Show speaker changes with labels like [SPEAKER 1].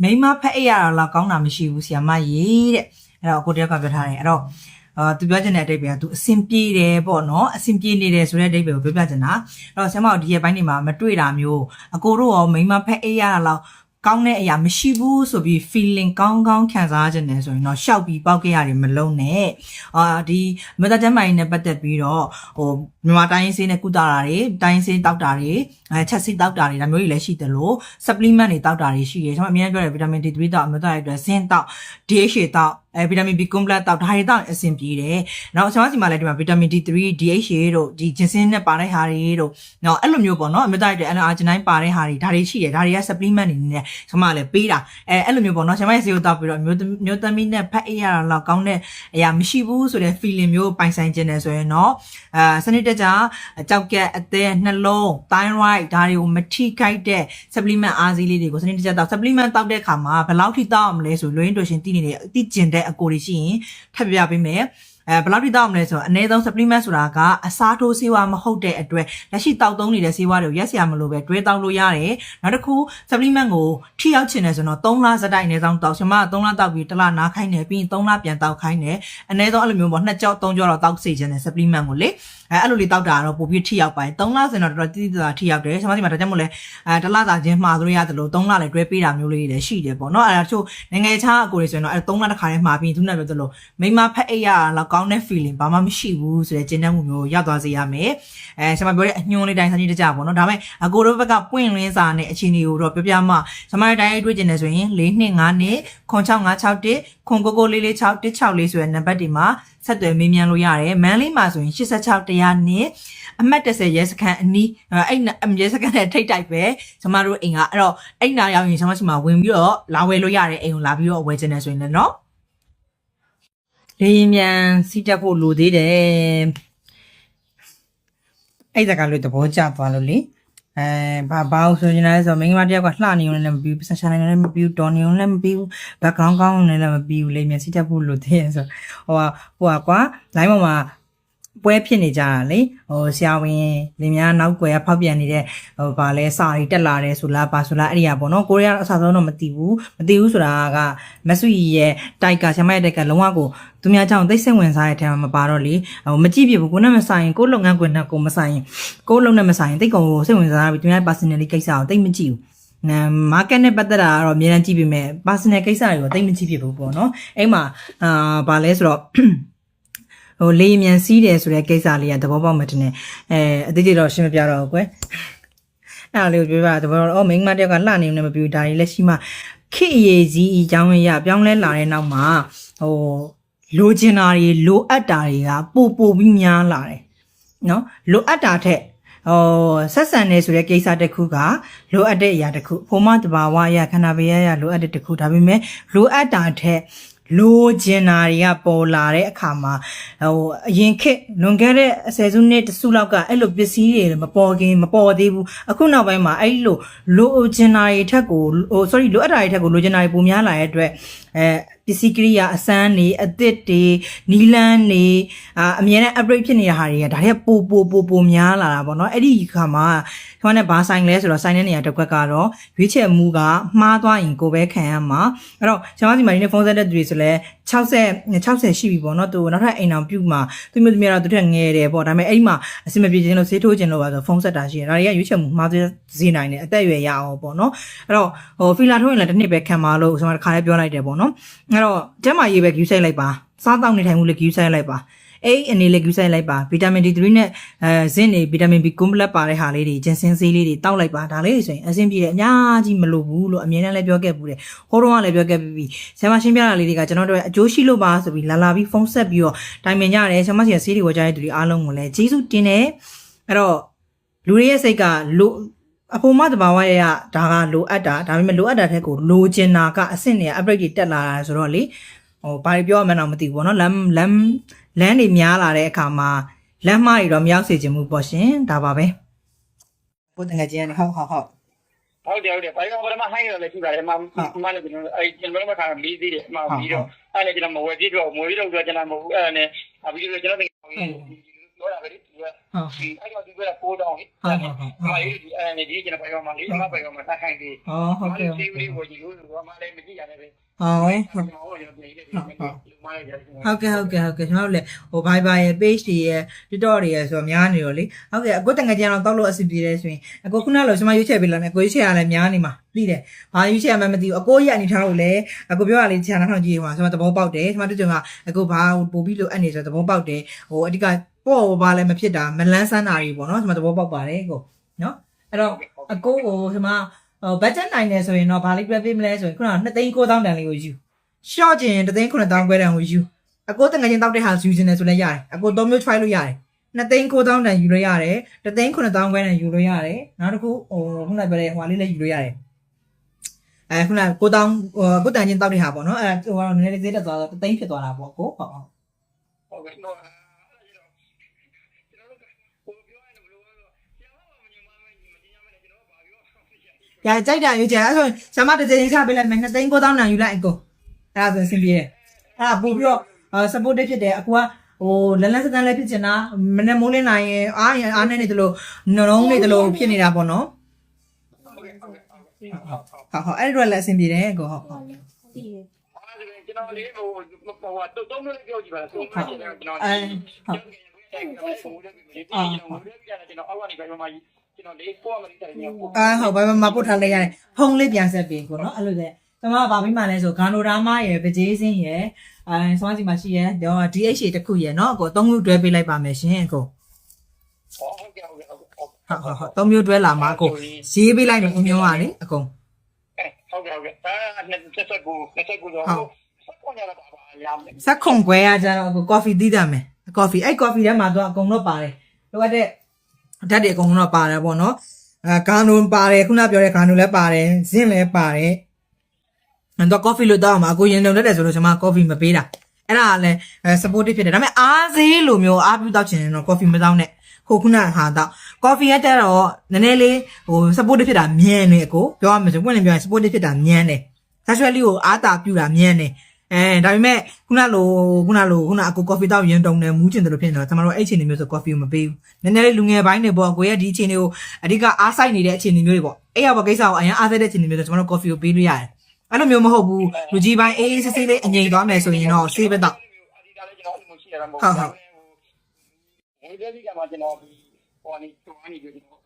[SPEAKER 1] မိမဖက်အိပ်ရတာလောက်ကောင်းတာမရှိဘူးဆီယမကြီးတဲ့အဲ့တော့ကိုတယောက်ကပြောထားတယ်အဲ့တော့သူပြောချင်တဲ့အတိတ်ပဲသူအဆင်ပြေတယ်ပေါ့နော်အဆင်ပြေနေတယ်ဆိုတဲ့အတိတ်ပဲကိုပြောပြချင်တာအဲ့တော့ဆရာမတို့ဒီရက်ပိုင်းနေမှာမတွေ့တာမျိုးအကိုတို့ရောမိမဖက်အိပ်ရတာလောက်ကောင်းတဲ့အရာမရှိဘူးဆိုပြီး feeling ကောင်းကောင်းခံစားခြင်းနဲ့ဆိုရင်တော့ရှောက်ပြီးပေါက်ခဲ့ရတယ်မလုံးနဲ့ဒီမသက်တမ်းမိုင်းနဲ့ပတ်သက်ပြီးတော့မြန်မာတိုင်းဆေးနဲ့ကုသတာတွေတိုင်းဆေးတောက်တာတွေချက်ဆေးတောက်တာတွေဒါမျိုးတွေလည်းရှိတယ်လို့ supplement တွေတောက်တာတွေရှိတယ်ကျွန်မအများကြီးပြောတယ် vitamin D3 တောက်အမျိုးသားတွေအတွက် zinc တောက် DHA တောက်vitamin B complex တောက်ဒါတွေတောက်အဆင်ပြေတယ်နောက်ကျွန်မစီမှာလည်းဒီမှာ vitamin D3 DHA တို့ဒီ ginseng နဲ့ပါတဲ့ဟာတွေတို့နော်အဲ့လိုမျိုးပေါ့နော်အမျိုးသားတွေအတွက် arginine ပါတဲ့ဟာတွေဒါတွေရှိတယ်ဒါတွေက supplement တွေနဲ့ကျွန်မလည်းပေးတာအဲ့လိုမျိုးပေါ့နော်ကျွန်မရဲ့ဆေးကိုတောက်ပြီးတော့မျိုးသမီးနဲ့ဖက်အေးရတာလောက်ကောင်းတဲ့အရာမရှိဘူးဆိုတဲ့ feeling မျိုးပိုင်ဆိုင်ခြင်းနဲ့ဆိုရင်တော့စနစ်တကျကြောက်ကက်အသေးနှလုံး thyroid ဒါတွေကိုမထိခိုက်တဲ့ supplement အားစီးလေးတွေကိုစနစ်တကျတောက် supplement တောက်တဲ့အခါမှာဘယ်လောက်ထိတောက်အောင်လဲဆိုလွှင်းတွရှင်တည်နေတယ်တည်ကျင်တဲ့အကိုတွေရှိရင်ထပ်ပြပေးမယ်ဘယ်လောက်ထိတောက်မလဲဆိုတော့အနည်းဆုံး supplement ဆိုတာကအစားထိုးဆေးဝါးမဟုတ်တဲ့အတွက်လက်ရှိတောက်သုံးနေတဲ့ဆေးဝါးတွေကိုရက်စရာမလိုပဲတွဲတောက်လို့ရတယ်နောက်တစ်ခု supplement ကိုထိရောက်ချင်တယ်ဆိုတော့3လစတိုက်အနည်းဆုံးတောက်ရှင်မ3လတောက်ပြီး1လနားခိုင်းတယ်ပြီးရင်3လပြန်တောက်ခိုင်းတယ်အနည်းဆုံးအဲ့လိုမျိုးပေါ့2ကြော့3ကြော့တော့တောက်စေချင်တယ် supplement ကိုလေအဲ့လိုလေးတောက်တာတော့ပိုပြီးထိရောက်ပါတယ်3လဆိုတော့တော်တော်တိတိကျကျထိရောက်တယ်ရှင်မဒီမှာဒါကြောင့်မို့လဲ1လသာချင်းမှားလို့ရတယ်လို့3လလည်းတွဲပေးတာမျိုးလေးတွေလည်းရှိတယ်ပေါ့နော်အဲ့ဒါချို့နိုင်ငံခြားအကိုတွေဆိုရင်တော့အဲ့3လတစ်ခါတည်းမှာပြီးသူနဲ့ပြောသလိုမိမဖက်အိပ်ရလောက်ကောင်းတဲ့ feeling ဘာမှမရှိဘူးဆိုတဲ့ကျဉ်းနှံ့မှုမျိုးရောက်သွားစေရမယ်ရှင်မပြောတဲ့အညွှန်းလေးတိုင်းစနစ်တကျပေါ့နော်ဒါပေမဲ့အကိုတို့ဘက်ကပွင့်လင်းစာနဲ့အခြေအနေကိုတော့ပြောပြမှရှင်မတိုင်းတွေ့ကျင်တယ်ဆိုရင်425နဲ့0656 0994446164ဆိုတဲ့နံပါတ်တွေမှာဆက်သွယ်မေးမြန်းလို့ရတယ်မန်းလေးမှာဆိုရင်86တရားနဲ့အမှတ်30ရဲစခန်းအနီးအဲ့ရဲစခန်းနဲ့ထိတ်တိုက်ပဲကျမတို့အိမ်ကအဲ့တော့အိမ်နာရောက်ရင်ကျမရှိမှာဝင်ပြီးတော့လာဝယ်လို့ရတယ်အိမ်ကိုလာပြီးတော့ဝယ်ခြင်းနဲ့ဆိုရင်လည်းနော်လေရင်မြန်စီးတက်ဖို့လိုသေးတယ်အဲ့ဒါကလည်းသဘောကျသွားလို့လေဘာလို့ဆိုရင်လည်းဆိုမိန်းမတယောက်ကလှနေုံနဲ့မပြီးဘူးဆက်ရှာနေလည်းမပြီးဘူးတော်နေုံလည်းမပြီးဘူး background ကောင်းနေလည်းမပြီးဘူးလေမြန်စီးတက်ဖို့လိုသေးတယ်ဆိုဟိုကွာ line ပေါ်မှာပွဲဖြစ်နေကြတာလေဆရာဝန်လင်များနောက်ွယ်ဖောက်ပြန်နေတဲ့ဗာလဲစာတွေတက်လာတယ်ဆိုလားပါဆိုလားအဲ့ဒီကပေါ့နော်ကိုရီးယားအစားဆုံးတော့မသိဘူးဆိုတာကမဆွီရဲ့တိုက်ကဆရာမရဲ့တိုက်ကလုံးဝကိုသူများကြောင့်သိစိတ်ဝင်စားတဲ့အထက်မှာမပါတော့လေမကြည့်ပြဘူးကိုနဲ့မဆိုင်ကိုလုပ်ငန်းခွင်နဲ့ကိုမဆိုင်ကိုလုံးနဲ့မဆိုင်တိတ်ကုန်ကိုစိတ်ဝင်စားပြီးသူများ personally ကိစ္စကိုတိတ်မကြည့်ဘူးmarket နဲ့ပတ်သက်တာကတော့အများကြီးကြည့်ပေမဲ့ personal ကိစ္စတွေကိုတိတ်မကြည့်ပြဘူးပေါ့နော်အဲ့မှာဗာလဲဆိုတော့လေမြန်စီးတယ်ဆိုတဲ့ကိစ္စလေးကသဘောပေါက်မှတင်တယ်အသေးသေးတော့ရှင်းမပြတော့ဘူးကွယ်အဲ့ဒါလေးကိုပြောပြသဘောတော့မိန်းမတယောက်ကလှနေနေမပြူဒါတွေလက်ရှိမှခေအရေးကြီးအကြောင်းရပြောင်းလဲလာတဲ့နောက်မှာလိုချင်တာတွေလိုအပ်တာတွေကပိုပြီးများလာတယ်နော်လိုအပ်တာထက်ဆက်ဆံနေဆိုတဲ့ကိစ္စတစ်ခုကလိုအပ်တဲ့အရာတစ်ခုဖိုးမတဘာဝအရာခန္ဓာပယရလိုအပ်တဲ့တစ်ခုဒါပေမဲ့လိုအပ်တာထက်လိုချင်တာတွေကပေါ်လာတဲ့အခါမှာအရင်ခေတ်လွန်ခဲ့တဲ့အဆယ်စုနှစ်တစုလောက်ကအဲ့လိုပစ္စည်းတွေမပေါ်သေးဘူးအခုနောက်ပိုင်းမှာအဲ့လိုချင်တာတွေထက်ကိုsorry လိုအပ်တာတွေထက်ကိုလိုချင်တာတွေပိုများလာတဲ့အတွက်ပစ္စည်းကိရိယာအစမ်းတွေအသစ်တွေနီလန်းတွေအမြဲတမ်း upgrade ဖြစ်နေတဲ့ဟာတွေကဒါတွေကပိုများလာတာပေါ့နော်အဲ့ဒီခါမှာကျွန်တော်နဲ့ဘာဆိုင်လဲဆိုတော့ဆိုင်တဲ့နေရာတစ်ခွက်ကတော့ရွေးချယ်မှုကမှားသွားရင်ကိုပဲခံရမှာအဲ့တော့ကျွန်တော်ဒီမှာဒီနေ့ဖုန်းဆက်တဲ့သူတွေဆိုလဲ60ရှိပြီပေါ့နော်သူနောက်ထပ်အိမ်အောင်ပြုတ်မှာသူမျိုးကတော့သူထက်ငယ်တယ်ပေါ့ဒါပေမဲ့အဲ့ဒီမှာအဆင်မပြေခြင်းလို့ဆေးထိုးခြင်းလို့ပါဆိုဖုန်းဆက်တာရှိတယ်ဒါတွေကရွေးချယ်မှုမှားစေနိုင်တယ်အသက်အရွယ်ရအောင်ပေါ့နော်အဲ့တော့ဖီလာထိုးရင်လည်းတစ်နှစ်ပဲခံပါလို့ကျွန်တော်တစ်ခါလေးပြောလိုက်တယ်ပေါ့နော်အဲ့တော့ကျမရေးပဲ queue ဆိုင်လိုက်ပါစားတောက်နေထိုင်မှုလည်း queue ဆိုင်လိုက်ပါအဲ့အနေလေး queue ဆိုင်လိုက်ပါဗီတာမင် D3 နဲ့zinc တွေဗီတာမင် B complex ပါတဲ့ဟာလေးတွေဂျင်ဆင်းဆေးလေးတွေတောက်လိုက်ပါဒါလေးတွေဆိုရင်အဆင်ပြေတယ်အများကြီးမလိုဘူးလို့အမြဲတမ်းလည်းပြောခဲ့ဘူးတယ်ဟိုတုန်းကလည်းပြောခဲ့ပြီးဆရာမရှင်းပြတာလေးတွေကကျွန်တော်တို့အကျိုးရှိလို့ပါဆိုပြီးလာပြီးဖုန်းဆက်ပြီးတော့တိုင်ပင်ကြတယ်ဆရာမစီကဆေးတွေဝယ်ကြတဲ့သူတွေအားလုံးကိုလည်းကျေးဇူးတင်တယ်အဲ့တော့လူတွေရဲ့စိတ်ကအဖို့မတဘာဝရဒါကလိုအပ်တာဒါပေမဲ့လိုအပ်တာတဲ့ကိုလိုချင်တာကအဆင့်တွေ upgrade တွေတက်လာတာဆိုတော့လေဘာတွေပြောရမှန်းတော့မသိဘူးပေါ့နော်လမ်းတွေများလာတဲ့အခါမှာလမ်းမတွေတော့မရောက်စေချင်ဘူးပေါ့ရှင်ဒါပါပဲဘုဒ္ဓငယ်ကြီးကနေဟုတ်
[SPEAKER 2] ဟုတ်တယ်ဘာလို့ဘာမှဟိုင်းရလဲရှိပါတယ်မလည်းကျွန်တော်အဲ့ကျွန်တော်မှခါမီးသေးတယ်အမှပြီးတော့အဲ့လည်းကျွန်တော်မဝယ်ကြည့်တော့မွေးတော့ကျွန်တော်မဟုတ်အဲ့နဲ့ပြီးတော့ကျွန်တော်ပြောတာပဲဒီက ဒီအဲ့တော့ဒီကပိုးတောင်းလေဒီကျွန်တော်ပိုင်ရောမှာလေအမပိုင်ရောမှာတိုက်ခိုင်းပြီး
[SPEAKER 1] ဟုတ်ကဲ့
[SPEAKER 2] ဒီဝီကိုကြည့်လို့ဘာမှလည်းမကြည့်ရနဲ့ပဲ
[SPEAKER 1] ဟုတ်
[SPEAKER 2] ကျွန်တော်ကျွန်တော်ပြည်တယ်ဒီမှာလည်းရတယ်
[SPEAKER 1] ဟုတ်ကဲ့ကျွန်တော်လည်းဟို Viber ရဲ့ page တွေရဲ့ TikTok တွေရဲ့ဆိုတော့များနေတော့လေဟုတ်ကဲ့အခုတငယ်ချင်းတော့တောက်လို့အဆင်ပြေတယ်ဆိုရင်အခုခုနကလို့ကျွန်မရွေးချယ်ပေးလာမယ်ကိုရွေးချယ်ရလဲများနေမှာသိတယ်ဘာရွေးချယ်ရမှမသိဘူးအကိုရဲ့အနေထားကိုလည်းအခုပြောရလေးချာနှောင်းကြည့်ပါကျွန်မသဘောပေါက်တယ်ကျွန်မတို့ကျွန်မအခုဘာပို့ပြီးလို့အဲ့နေဆိုသဘောပေါက်တယ်ဟိုအဓိကပေါ့ဘာလည်းမဖြစ်တာမလန်းဆန်းတာတွေပေါ့နော်ကျွန်မသဘောပေါက်ပါတယ်ကိုနော်အဲ့တော့အကိုကိုကျွန်မဘတ်ဂျက်နိုင်တယ်ဆိုရင်တော့ဘာလေးပြပေးမလဲဆိုရင်ခုနက2,900,000တန်လေးကိုယူရှော့ကျင်3,900,000ခွဲတန်ကိုယူအကိုတငယ်ချင်းတောက်တဲ့ဟာယူခြင်းနဲ့ဆိုလည်းရတယ်အကို3မျိုး try လို့ရတယ်2,900,000တန်ယူလို့ရတယ်3,900,000ခွဲတန်ယူလို့ရတယ်နောက်တစ်ခုဟိုခုနပြောတဲ့ဟိုလေးလည်းယူလို့ရတယ်ခုန9,000ကိုတန်ချင်းတောက်တဲ့ဟာပေါ့နော်ဟိုကတော့နည်းနည်းလေးသေးတက်သွားတော့3,000ဖြစ်သွားတာပေါ့ကိုဟုတ်
[SPEAKER 2] ဟုတ်ကဲ့တော့
[SPEAKER 1] ရကြိုက်တာယူချင်အဲ့ဆိုဆမတစ်ချိန်ချပေးလိုက်မယ်2,900,000တန်ယူလိုက်အကိုအဲ့ဒါဆိုအဆင်ပြေတယ်အဲ့ဒါပို့ပြီးတော့support ဖြစ်တယ်အကူကဟိုလလန်းစတန်းလည်းဖြစ်ချင်တာမနေ့မိုးလင်းနိုင်ရင်အားနေနေတယ်လို့နှလုံးနေတယ်လို့ဖြစ်နေတာပေါ့နော်ဟုတ်အဲ့ဒီတော့လည်းအဆင်ပြေတယ်ကိုဟုတ်
[SPEAKER 2] ကျွန်တော်လေးဟိုတုံးလို့ပြောကြည့်ပါလားကျွန်တော်ကျွန်တော်ကျွန်တော်အောက်ကနေပဲမှကျွန်တော်လေးပို့မှလည်းတယ်ညပို့
[SPEAKER 1] ဟုတ်ဘာမှပို့ထားလိုက်ရတယ်ဖုံးလေးပြန်ဆက်ပေးကိုနော်အဲ့လိုလေကျွန်မကဗာပြီးမှလဲဆိုဂါနိုဒါမရဲ့ပကြေးစင်းရဲ့ဆွမ်းစီမှာရှိရဲ့ DHA တခုရဲ့နော်အကို3မျိုးတွဲပေးလိုက်ပါမယ်ရှင်အကို
[SPEAKER 2] ဟုတ်ကဲ့ဟုတ်
[SPEAKER 1] 3မျိုးတွဲလာမှာအကိုရေးပေးလိုက်မယ်အမျိုးပါလေအကုန်
[SPEAKER 2] ဟုတ်ကဲ့29တော့
[SPEAKER 1] စက်ခုံခွဲရကြတော့အကို coffee သီးတယ်မယ် coffee အဲ့ coffee ထဲမှာတော့အကုန်တော့ပါတယ်လိုအပ်တဲ့ဓာတ်တွေအကုန်လုံးတော့ပါတယ်ပေါ့နော်ဂါနိုပါတယ်ခုနပြောတဲ့ဂါနိုလည်းပါတယ်ဇင်းလည်းပါတယ်အဲ့တော့ coffee လို့တောင်းမှာအကိုရင်လုံလက်တယ်ဆိုလို့ကျွန်မ coffee မပေးတာအဲ့ဒါကလည်း supportive ဖြစ်တယ်ဒါပေမဲ့အားစေးလိုမျိုးအားပြုတောက်ချင်ရင်တော့ coffee မတောင်းနဲ့ခုနဟာတော့ coffee ရတဲ့တော့နည်းနည်းလေးဟို supportive ဖြစ်တာမြန်နေအကိုပြောရမယ်ဆိုပွင့်လင်းပြောရင် supportive ဖြစ်တာမြန်တယ် sexually ကိုအားတာပြုတာမြန်တယ်ဒါပေမဲ့ခုနအကို coffee တောက်ရင်တုံတယ်မူးကျင်တယ်လို့ဖြစ်နေတော့ကျွန်တော်တို့အဲ့ချိန်တွေမျိုးဆို coffee ကိုမပေးဘူးနည်းနည်းလေးလူငယ်ပိုင်းတွေပေါ့ကိုရဲ့ဒီအချိန်တွေကိုအဓိကအားဆိုင်နေတဲ့အချိန်တွေမျိုးတွေပေါ့အဲ့ရောက်ကိစ္စကိုအရင်အားဆိုင်တဲ့အချိန်တွေမျိုးဆိုကျွန်တော်တို့ coffee ကိုပေးလို့ရတယ်အဲ့လိုမျိုးမဟုတ်ဘူးလူကြီးပိုင်းအေးအေးဆေးဆေးလေးအငြိမ်သွားမယ်ဆိုရင်တော့ဆေးပဲတော့
[SPEAKER 2] ဒီကမှာကျွန်တော်ဟိုအနေပြောနေကျွန်တော်